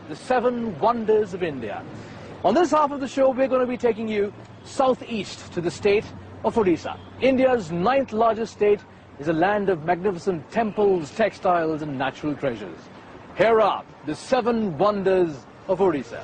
the 7 wonders of India. On this half of the show, we're going to be taking you southeast to the state of Orissa. India's 9th largest state is a land of magnificent temples, textiles and natural treasures. Here are the 7 wonders of Orissa.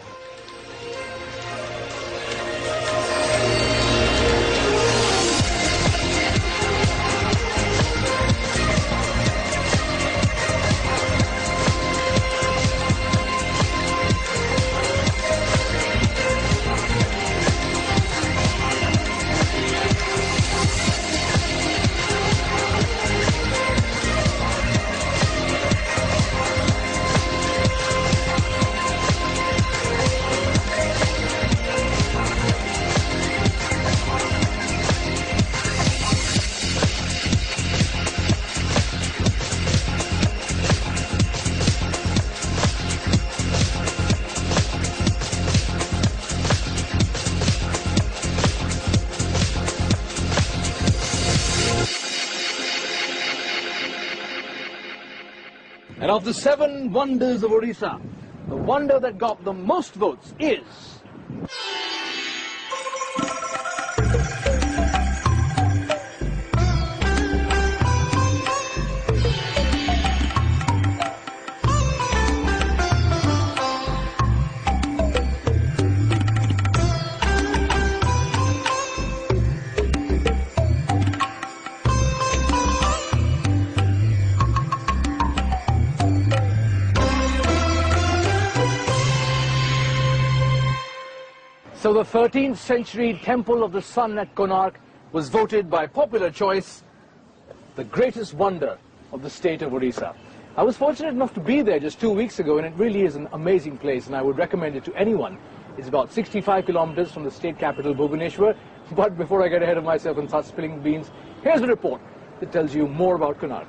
And of the 7 wonders of Orissa, the wonder that got the most votes is... So the 13th century Temple of the Sun at Konark was voted by popular choice the greatest wonder of the state of Orissa. I was fortunate enough to be there just 2 weeks ago, and it really is an amazing place, and I would recommend it to anyone. It's about 65 kilometers from the state capital, Bhubaneswar. But before I get ahead of myself and start spilling beans, here's a report that tells you more about Konark.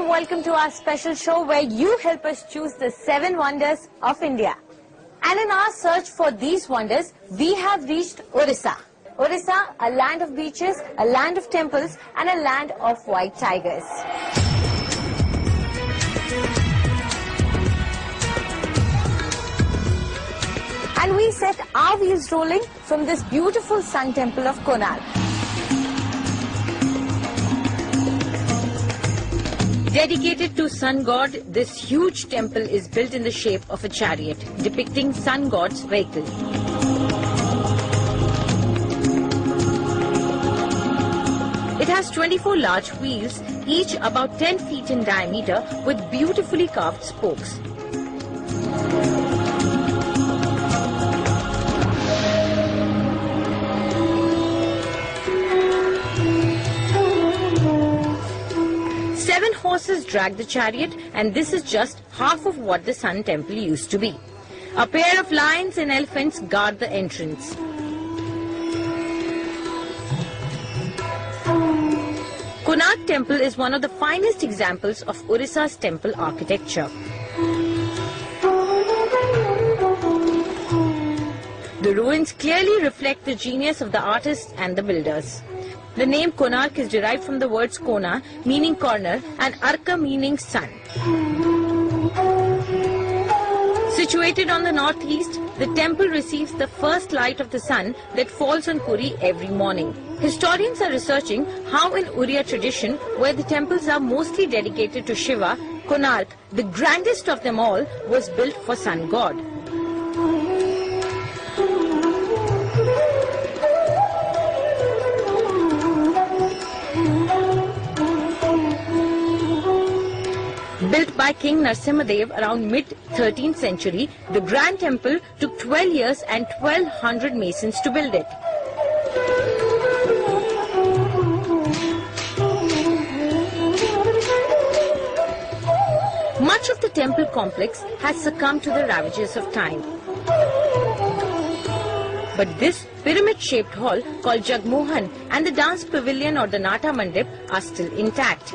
Welcome to our special show where you help us choose the 7 wonders of India. And in our search for these wonders, we have reached Orissa. Orissa, a land of beaches, a land of temples, and a land of white tigers. And we set our wheels rolling from this beautiful Sun Temple of Konark. Dedicated to Sun God, this huge temple is built in the shape of a chariot, depicting Sun God's vehicle. It has 24 large wheels, each about 10 feet in diameter, with beautifully carved spokes. Horses drag the chariot, and this is just half of what the Sun Temple used to be. A pair of lions and elephants guard the entrance. Konark Temple is one of the finest examples of Orissa's temple architecture. The ruins clearly reflect the genius of the artists and the builders. The name Konark is derived from the words Kona, meaning corner, and Arka, meaning sun. Situated on the northeast, the temple receives the first light of the sun that falls on Puri every morning. Historians are researching how in Oriya tradition, where the temples are mostly dedicated to Shiva, Konark, the grandest of them all, was built for sun god. Built by King Narsimhadev around mid-13th century, the Grand Temple took 12 years and 1,200 masons to build it. Much of the temple complex has succumbed to the ravages of time. But this pyramid-shaped hall called Jagmohan and the dance pavilion or the Nata Mandip are still intact.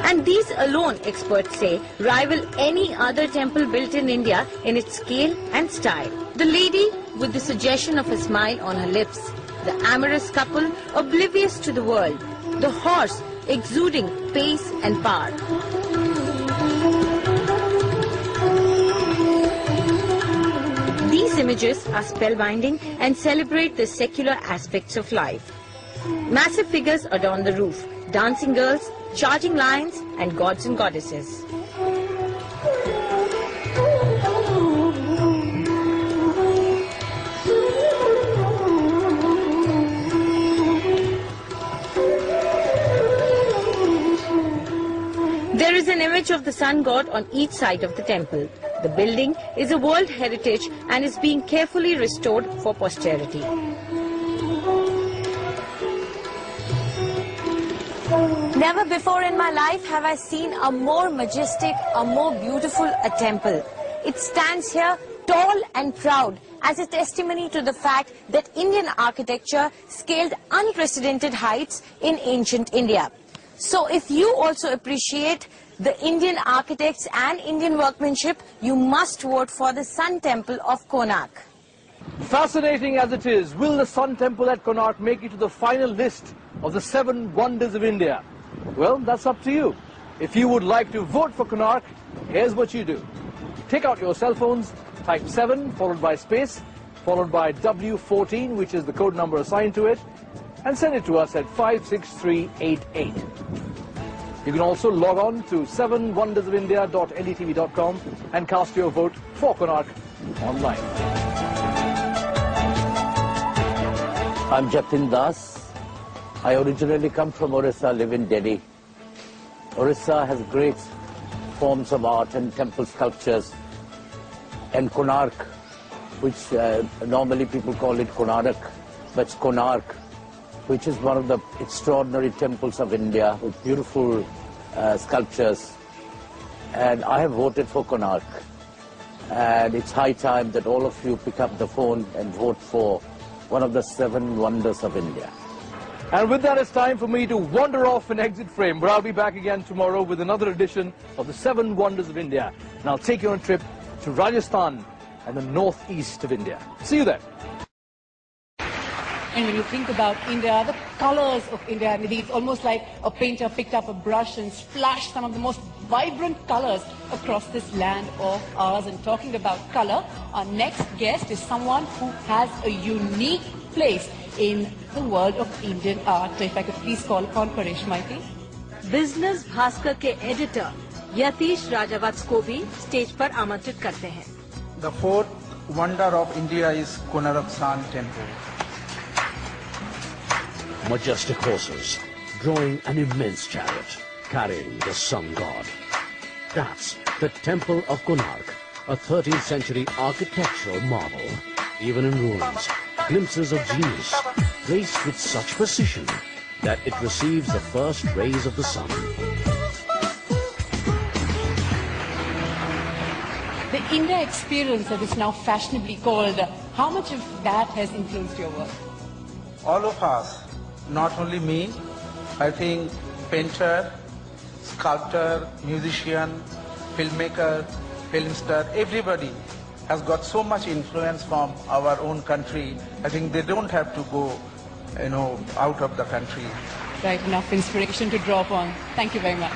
And these alone, experts say, rival any other temple built in India in its scale and style. The lady with the suggestion of a smile on her lips, the amorous couple oblivious to the world, the horse exuding pace and power. These images are spellbinding and celebrate the secular aspects of life. Massive figures adorn the roof, dancing girls, charging lions and gods and goddesses. There is an image of the sun god on each side of the temple. The building is a World Heritage and is being carefully restored for posterity. Never before in my life have I seen a more majestic, a more beautiful a temple. It stands here tall and proud as a testimony to the fact that Indian architecture scaled unprecedented heights in ancient India. So if you also appreciate the Indian architects and Indian workmanship, you must vote for the Sun Temple of Konark. Fascinating as it is, will the Sun Temple at Konark make it to the final list of the 7 wonders of India? Well, that's up to you. If you would like to vote for Konark, here's what you do. Take out your cell phones, type 7 followed by space, followed by W14, which is the code number assigned to it, and send it to us at 56388. You can also log on to 7wondersofindia.ndtv.com and cast your vote for Konark online. I'm Jatin Das. I originally come from Orissa, live in Delhi. Orissa has great forms of art and temple sculptures. And Konark, which normally people call it Konarak, but it's Konark, which is one of the extraordinary temples of India with beautiful sculptures. And I have voted for Konark. And it's high time that all of you pick up the phone and vote for one of the 7 wonders of India. And with that, it's time for me to wander off and exit frame, where I'll be back again tomorrow with another edition of the 7 wonders of India. And I'll take you on a trip to Rajasthan and the northeast of India. See you then. And when you think about India, the colors of India, maybe it's almost like a painter picked up a brush and splashed some of the most vibrant colors across this land of ours. And talking about color, our next guest is someone who has a unique place in the world of Indian art. So if I could please call upon Paresh Maiti. Business Bhaskar के editor Yatish राजावत्स को भी stage पर आमंत्रित करते हैं. The 4th wonder of India is Orissa Sun Temple. Majestic horses drawing an immense chariot carrying the sun god. That's the Temple of Konark, a 13th century architectural marvel. Even in ruins, glimpses of genius placed with such precision that it receives the first rays of the sun. The India experience that is now fashionably called, how much of that has influenced your work? All of us, not only me, I think painter, sculptor, musician, filmmaker, film star, everybody has got so much influence from our own country. I think they don't have to go, out of the country. Right, enough inspiration to draw upon. Thank you very much.